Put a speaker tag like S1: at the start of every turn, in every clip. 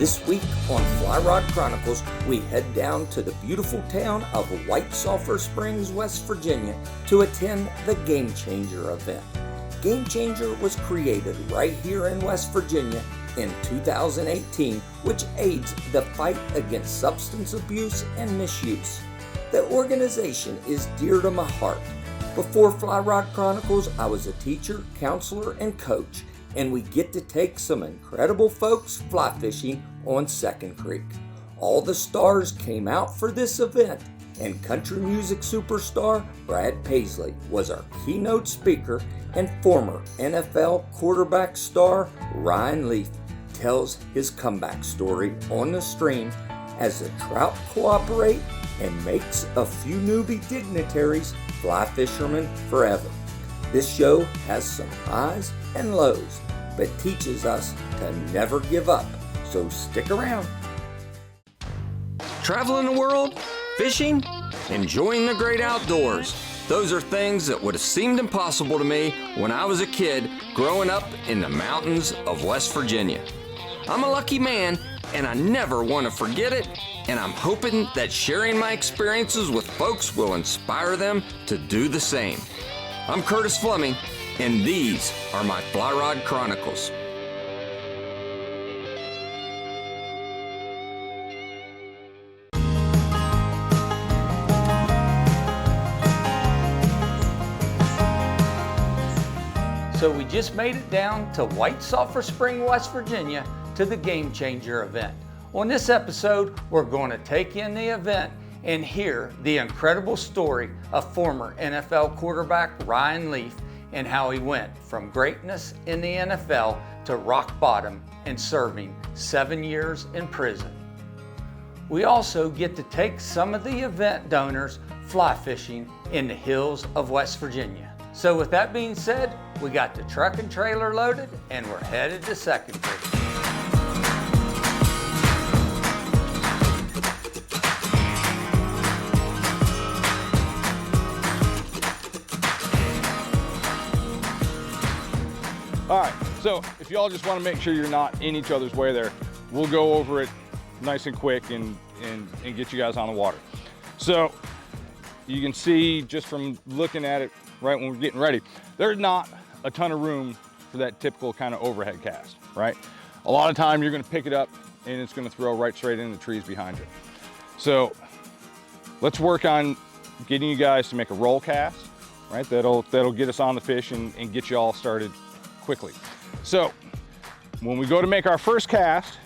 S1: This week on Fly Rod Chronicles, we head down to the beautiful town of White Sulphur Springs, West Virginia to attend the GameChanger Event. GameChanger was created right here in West Virginia in 2018, which aids the fight against substance abuse and misuse. The organization is dear to my heart. Before Fly Rod Chronicles, I was a teacher, counselor, and coach, and we get to take some incredible folks fly fishing on Second Creek. All the stars came out for this event, and country music superstar Brad Paisley was our keynote speaker, and former NFL quarterback star Ryan Leaf tells his comeback story on the stream as the trout cooperate and makes a few newbie dignitaries fly fishermen forever. This show has some highs and lows, but teaches us to never give up, so stick around. Traveling the world, fishing, enjoying the great outdoors. Those are things that would have seemed impossible to me when I was a kid growing up in the mountains of West Virginia. I'm a lucky man, and I never want to forget it, and I'm hoping that sharing my experiences with folks will inspire them to do the same. I'm Curtis Fleming, and these are my Fly Rod Chronicles. So we just made it down to White Sulphur Spring, West Virginia to the GameChanger Event. On this episode, we're going to take in the event and hear the incredible story of former NFL quarterback Ryan Leaf and how he went from greatness in the NFL to rock bottom and serving 7 years in prison. We also get to take some of the event donors fly fishing in the hills of West Virginia. So with that being said, we got the truck and trailer loaded and we're headed to Second Creek.
S2: All right, so if y'all just want to make sure you're not in each other's way there, we'll go over it nice and quick and get you guys on the water. So you can see just from looking at it right when we're getting ready, there's not a ton of room for that typical kind of overhead cast, right? A lot of time you're going to pick it up and it's going to throw right straight into the trees behind you. So let's work on getting you guys to make a roll cast, right? That'll get us on the fish and get you all started quickly. So when we go to make our first cast,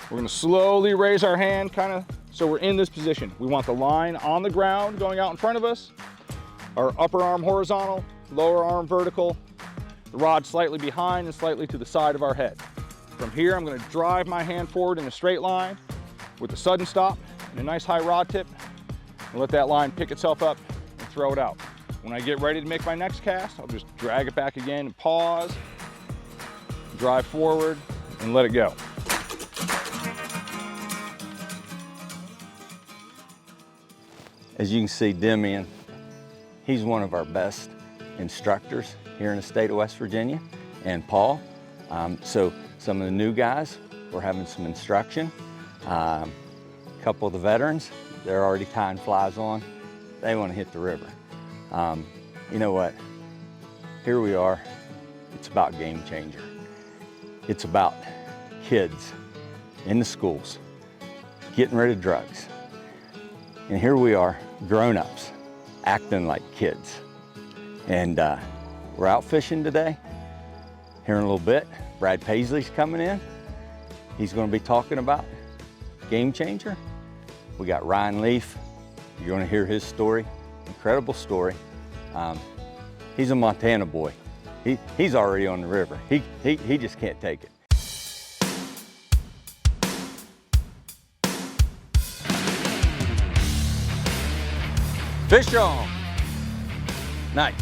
S2: we're going to slowly raise our hand kind of so we're in this position. We want the line on the ground going out in front of us, our upper arm horizontal, lower arm vertical, the rod slightly behind and slightly to the side of our head. From here, I'm going to drive my hand forward in a straight line with a sudden stop and a nice high rod tip and let that line pick itself up and throw it out. When I get ready to make my next cast, I'll just drag it back again and pause, drive forward and let it go.
S1: As you can see, Demian, he's one of our best instructors here in the state of West Virginia, and Paul. So some of the new guys, we're having some instruction. A couple of the veterans, they're already tying flies on. They want to hit the river. You know what? Here we are. It's about GameChanger. It's about kids in the schools getting rid of drugs. And here we are, grown-ups, acting like kids. And we're out fishing today. Here in a little bit, Brad Paisley's coming in. He's going to be talking about GameChanger. We got Ryan Leaf. You're going to hear his story, incredible story. He's a Montana boy. He's already on the river. He just can't take it. Fish on. Nice.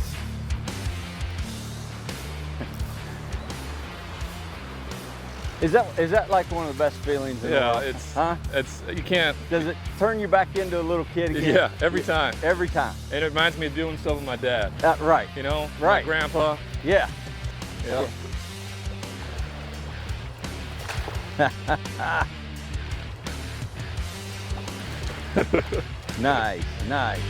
S1: Is that like one of the best feelings in the world?
S3: It's you can't.
S1: Does it turn you back into a little kid again?
S3: Yeah, every time.
S1: Every time.
S3: And it reminds me of doing stuff with my dad.
S1: Right.
S3: You know,
S1: right.
S3: My grandpa.
S1: Yeah. Nice, nice.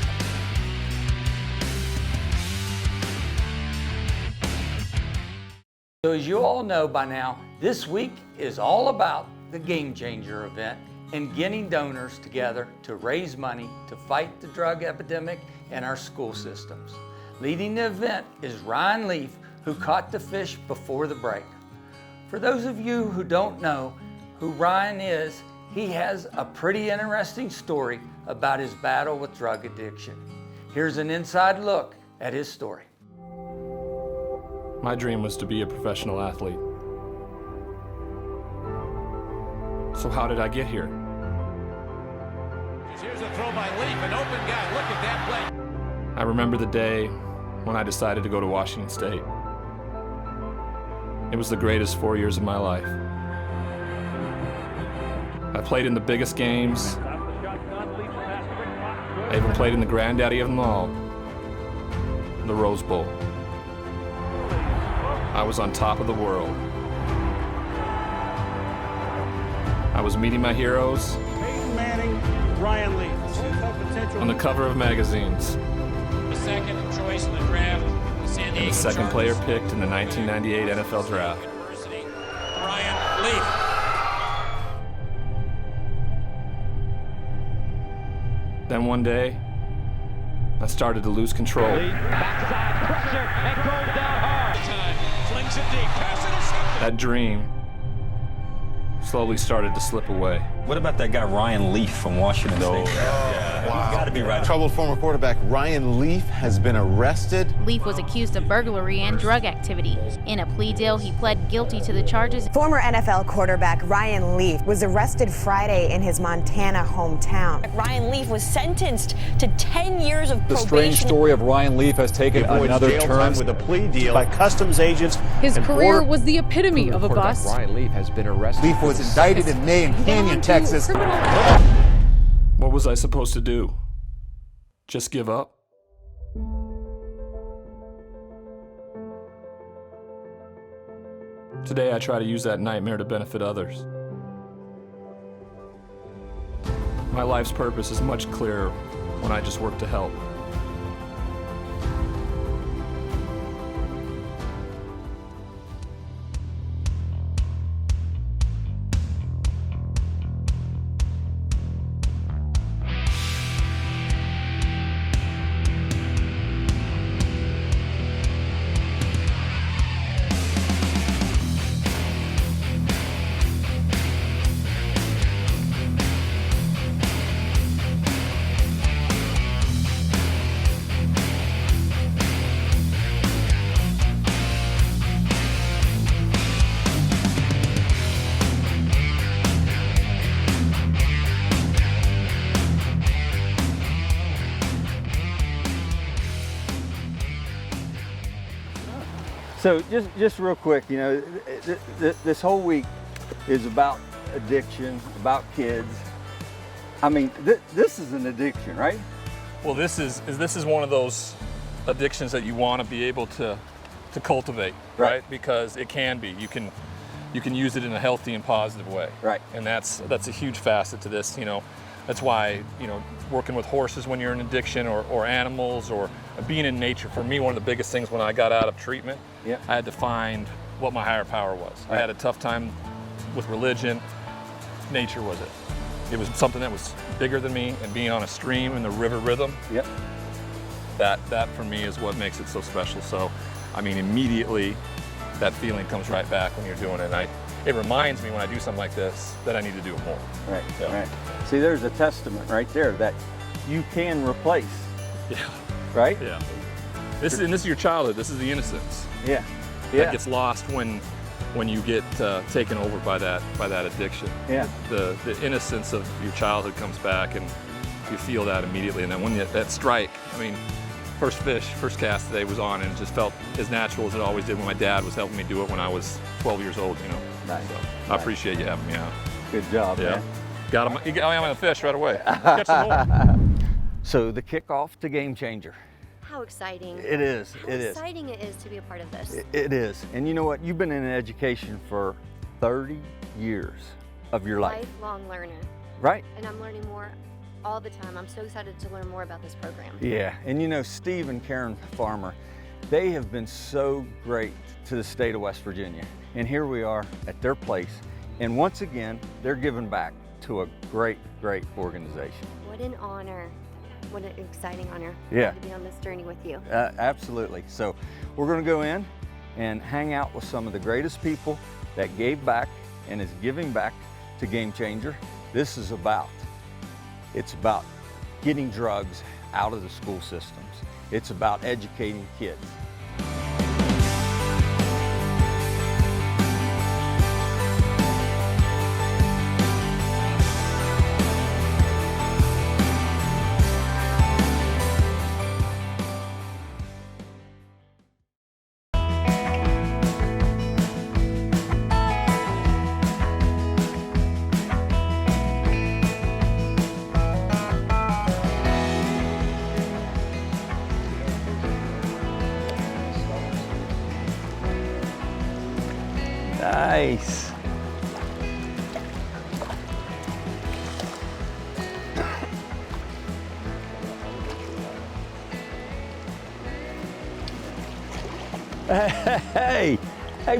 S1: So as you all know by now, this week is all about the GameChanger event and getting donors together to raise money to fight the drug epidemic in our school systems. Leading the event is Ryan Leaf, who caught the fish before the break. For those of you who don't know who Ryan is, he has a pretty interesting story about his battle with drug addiction. Here's an inside look at his story.
S4: My dream was to be a professional athlete. So how did I get here?
S5: Here's a throw by Leaf, an open guy. Look at that play.
S4: I remember the day when I decided to go to Washington State. It was the greatest 4 years of my life. I played in the biggest games. I even played in the granddaddy of them all, the Rose Bowl. I was on top of the world. I was meeting my heroes
S6: Peyton Manning, Ryan Leaf.
S4: on the cover of magazines.
S5: The second choice in the draft, the San Diego
S4: And the second player
S5: Chargers.
S4: picked in the 1998 NFL Draft.
S5: University, Ryan Leaf.
S4: Then one day, I started to lose control.
S5: Backside pressure and goes down hard. Time flings it deep, pass intercepted.
S4: That dream slowly started to slip away.
S7: What about that guy Ryan Leaf from Washington State? He's got to be right.
S8: Troubled former quarterback Ryan Leaf has been arrested.
S9: Leaf was accused of burglary and drug activity. In a plea deal, he pled guilty to the charges.
S10: Former NFL quarterback Ryan Leaf was arrested Friday in his Montana hometown.
S11: Ryan Leaf was sentenced to 10 years of probation.
S12: The strange story of Ryan Leaf has taken another
S8: Jail
S12: turn
S8: time with a plea deal by customs agents.
S13: His career was the epitome of a bust.
S12: Ryan Leaf has been arrested.
S8: Leaf was indicted in May in Canyon, Texas.
S4: What was I supposed to do? Just give up? Today I try to use that nightmare to benefit others. My life's purpose is much clearer when I just work to help.
S1: So just real quick, you know, this whole week is about addiction, about kids. I mean, this is an addiction, right?
S3: Well, this is one of those addictions that you want to be able to cultivate, right? Because it can be. You can use it in a healthy and positive way.
S1: Right.
S3: And that's a huge facet to this, you know. That's why, you know, working with horses when you're in addiction or animals or being in nature, for me, one of the biggest things when I got out of treatment, I had to find what my higher power was. I had a tough time with religion. Nature was it. It was something that was bigger than me, and being on a stream and the river rhythm, that for me is what makes it so special. So, I mean, immediately that feeling comes right back when you're doing it. It reminds me when I do something like this that I need to do it more.
S1: Right, right. See, there's a testament right there that you can replace.
S3: Yeah.
S1: Right?
S3: Yeah. This is your childhood. This is the innocence.
S1: Yeah.
S3: That gets lost when you get taken over by that addiction.
S1: Yeah.
S3: The innocence of your childhood comes back, and you feel that immediately. And then when that strike, I mean, first cast today was on, and it just felt as natural as it always did when my dad was helping me do it when I was 12 years old, you know.
S1: Nice.
S3: So I appreciate you having me out.
S1: Good job, man.
S3: Got him. I'm on the fish right away. Catch some more.
S1: So the kickoff to GameChanger.
S14: How exciting.
S1: It is.
S14: How exciting it is to be a part of this.
S1: It is. And you know what? You've been in education for 30 years of your life.
S14: Lifelong learner.
S1: Right.
S14: And I'm learning more all the time. I'm so excited to learn more about this program.
S15: Yeah, and you know, Steve and Karen Farmer, they have been so great to the state of West Virginia. And here we are at their place. And once again, they're giving back to a great, great organization.
S14: What an honor. What an exciting honor.
S15: Yeah.
S14: To be on this journey with you.
S15: Absolutely. So we're going to go in and hang out with some of the greatest people that gave back and is giving back to GameChanger. This is it's about getting drugs out of the school systems. It's about educating kids. Nice. Hey,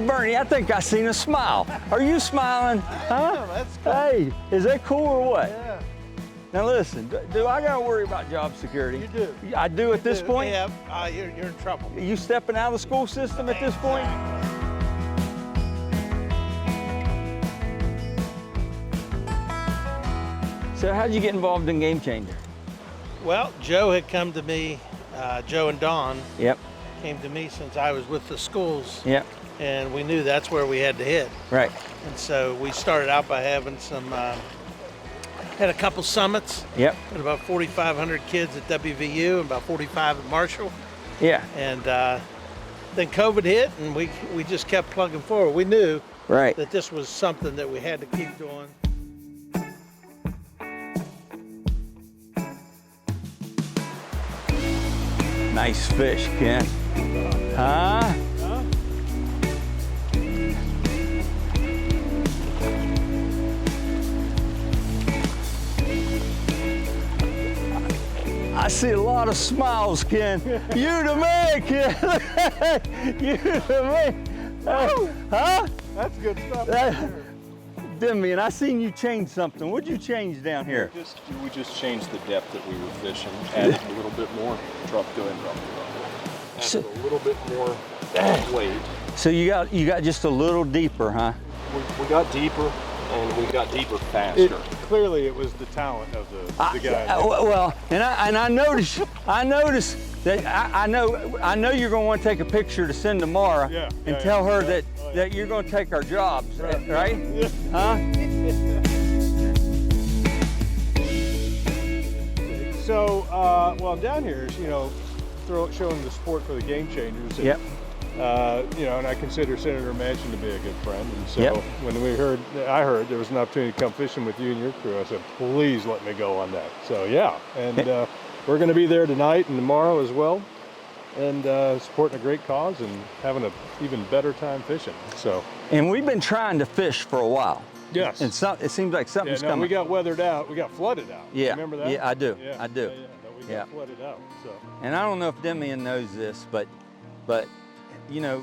S15: Bernie, I think I seen a smile. Are you smiling? Huh?
S6: That's cool.
S15: Hey, is that cool or what?
S6: Yeah.
S15: Now listen, do I gotta worry about job security?
S6: You do.
S15: I do at this point?
S6: Yeah, you're in trouble.
S15: Are you stepping out of the school system at this point? So how'd you get involved in GameChanger?
S6: Well, Joe had come to me, Joe and Don
S15: Yep.
S6: came to me since I was with the schools.
S15: Yep.
S6: And we knew that's where we had to hit.
S15: Right.
S6: And so we started out by having had a couple summits.
S15: Yep.
S6: Had about 4,500 kids at WVU and about 45 at Marshall.
S15: Yeah.
S6: And then COVID hit and we just kept plugging forward. We knew that this was something that we had to keep doing.
S15: Nice fish, Ken. Huh? I see a lot of smiles, Ken. You to me, Ken. You to me. Huh?
S6: That's good stuff.
S15: Demian, I seen you change something. What'd you change down here?
S16: We just changed the depth that we were fishing, added a little bit more drop to and drop to drop. Added a little bit more weight.
S15: So you got just a little deeper, huh?
S16: We got deeper, and we got deeper faster.
S17: Clearly, it was the talent of the guy.
S15: Well, and I noticed that I know you're going to want to take a picture to send to Mara and tell her that you're going to take our jobs, right?
S17: Yeah.
S15: Huh?
S17: So, well, I'm down here, showing the support for the GameChangers.
S15: Yep.
S17: And I consider Senator Manchin to be a good friend. And so when I heard there was an opportunity to come fishing with you and your crew, I said, please let me go on that. So yeah, and we're going to be there tonight and tomorrow as well, and supporting a great cause and having an even better time fishing. So.
S15: And we've been trying to fish for a while.
S17: Yes.
S15: And it seems like something's coming.
S17: We got weathered out. We got flooded out.
S15: Yeah.
S17: Remember that?
S15: Yeah, I do.
S17: Yeah.
S15: I do.
S17: We got flooded out. So.
S15: And I don't know if Demian knows this, but and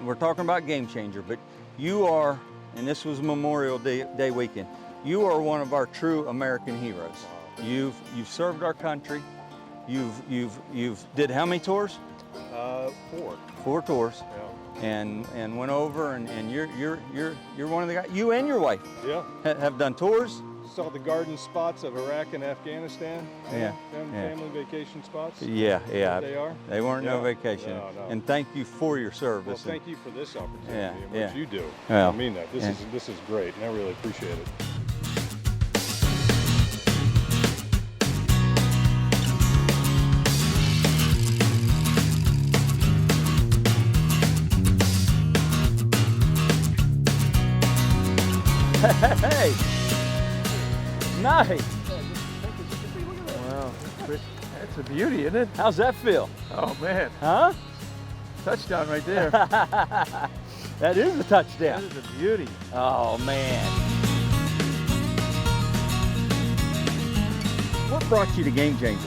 S15: we're talking about GameChanger, but you are, and this was Memorial Day weekend, you are one of our true American heroes. You've served our country. You've did how many tours?
S17: 4.
S15: 4 tours.
S17: Yeah.
S15: And went over and you're one of the guys. You and your wife.
S17: Yeah.
S15: Have done tours.
S17: Saw the garden spots of Iraq and Afghanistan.
S15: Yeah.
S17: Family vacation spots.
S15: Yeah.
S17: They are.
S15: They weren't no vacation.
S17: No.
S15: And thank you for your service.
S17: Well, thank you for this opportunity and what
S15: Yeah.
S17: you do.
S15: Well,
S17: I mean that. This is great, and I really appreciate it.
S15: Hey, nice.
S18: Wow, that's a beauty, isn't it?
S15: How's that feel?
S18: Oh man.
S15: Huh?
S18: Touchdown right there.
S15: That is a touchdown.
S18: That is a beauty.
S15: Oh man. brought you to GameChanger?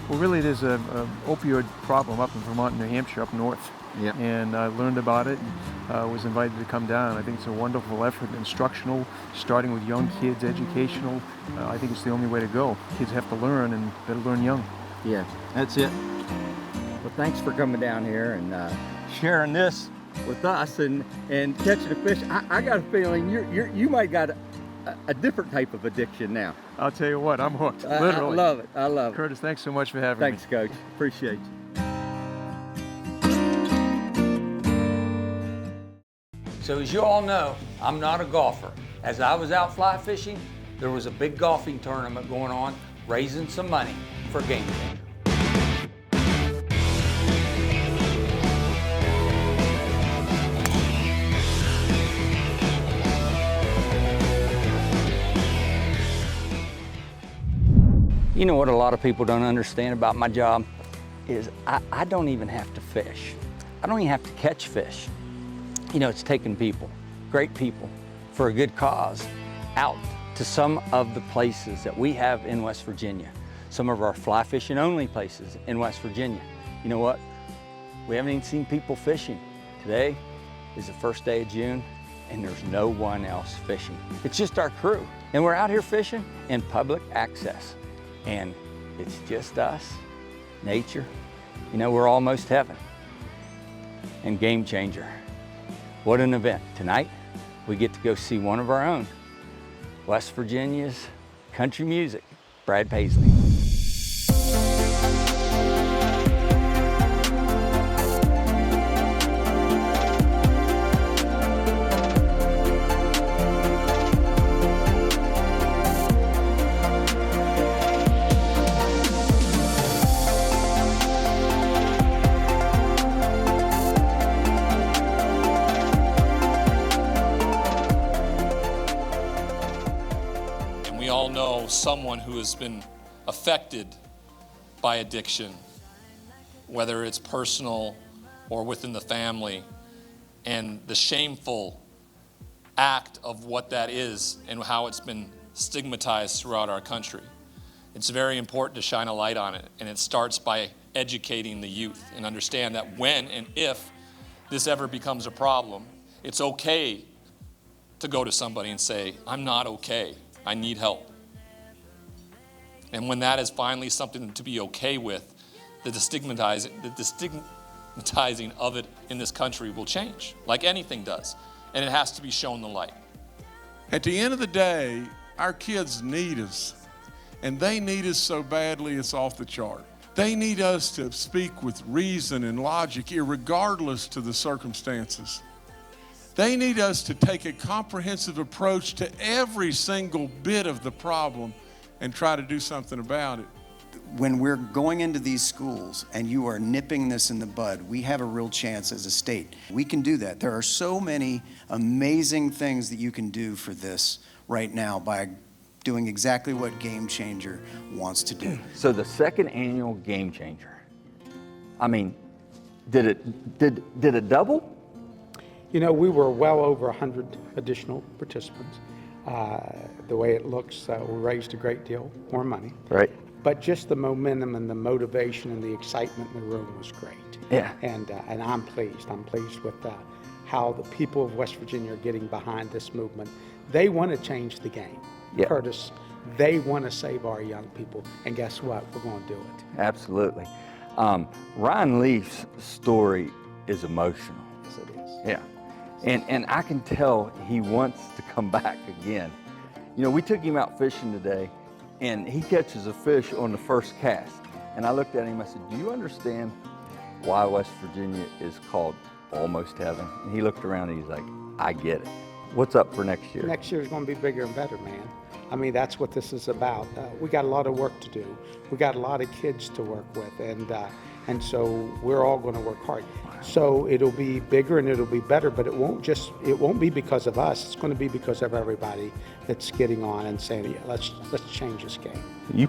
S18: Well, really, there's a opioid problem up in Vermont and New Hampshire, up north.
S15: Yeah.
S18: And I learned about it and was invited to come down. I think it's a wonderful effort, instructional, starting with young kids, educational. I think it's the only way to go. Kids have to learn, and better learn young.
S15: Yeah, that's it. Well, thanks for coming down here and sharing this with us and catching a fish. I got a feeling you might got a different type of addiction now.
S18: I'll tell you what, I'm hooked, literally.
S15: I love it, I love it.
S18: Curtis, thanks so much for having
S15: me. Thanks, Coach, appreciate you. So as you all know, I'm not a golfer. As I was out fly fishing, there was a big golfing tournament going on, raising some money for GameChanger. You know what a lot of people don't understand about my job is I don't even have to fish. I don't even have to catch fish. You know, it's taking people, great people, for a good cause, out to some of the places that we have in West Virginia, some of our fly fishing only places in West Virginia. You know what? We haven't even seen people fishing. Today is the first day of June, and there's no one else fishing. It's just our crew, and we're out here fishing in public access. And it's just us, nature. You know, we're almost heaven. And GameChanger. What an event. Tonight, we get to go see one of our own, West Virginia's country music, Brad Paisley.
S3: We all know someone who has been affected by addiction, whether it's personal or within the family, and the shameful act of what that is and how it's been stigmatized throughout our country. It's very important to shine a light on it, and it starts by educating the youth and understand that when and if this ever becomes a problem, it's okay to go to somebody and say, I'm not okay. I need help. And when that is finally something to be okay with, the stigmatizing of it in this country will change, like anything does. And it has to be shown the light.
S19: At the end of the day, our kids need us. And they need us so badly it's off the chart. They need us to speak with reason and logic, irregardless to the circumstances. They need us to take a comprehensive approach to every single bit of the problem and try to do something about it.
S20: When we're going into these schools and you are nipping this in the bud, we have a real chance as a state. We can do that. There are so many amazing things that you can do for this right now by doing exactly what GameChanger wants to do.
S15: So the second annual GameChanger, I mean, did it double?
S21: You know, we were well over 100 additional participants. The way it looks, we raised a great deal more money.
S15: Right.
S21: But just the momentum and the motivation and the excitement in the room was great.
S15: Yeah.
S21: And I'm pleased. I'm pleased with how the people of West Virginia are getting behind this movement. They want to change the game.
S15: Yeah.
S21: Curtis, they want to save our young people. And guess what? We're going to do it.
S15: Absolutely. Ryan Leaf's story is emotional.
S21: Yes, it is.
S15: Yeah. And I can tell he wants to come back again. You know, we took him out fishing today, and he catches a fish on the first cast. And I looked at him, I said, do you understand why West Virginia is called almost heaven? And he looked around and he's like, I get it. What's up for next year?
S21: Next year is going to be bigger and better, man. I mean, that's what this is about. We got a lot of work to do. We got a lot of kids to work with, and so we're all going to work hard. So it'll be bigger and it'll be better, but it won't be because of us. It's going to be because of everybody that's getting on and saying, yeah, let's change this game.
S15: You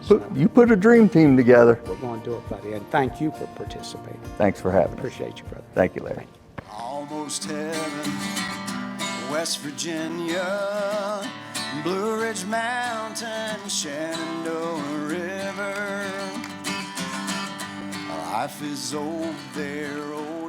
S15: put a dream team together.
S21: We're going to do it, buddy, and thank you for participating.
S15: Thanks for having us.
S21: Appreciate you, brother.
S15: Thank you, Larry.
S20: Almost heaven, West Virginia, Blue Ridge Mountain, Shenandoah River.
S2: Life is old there, old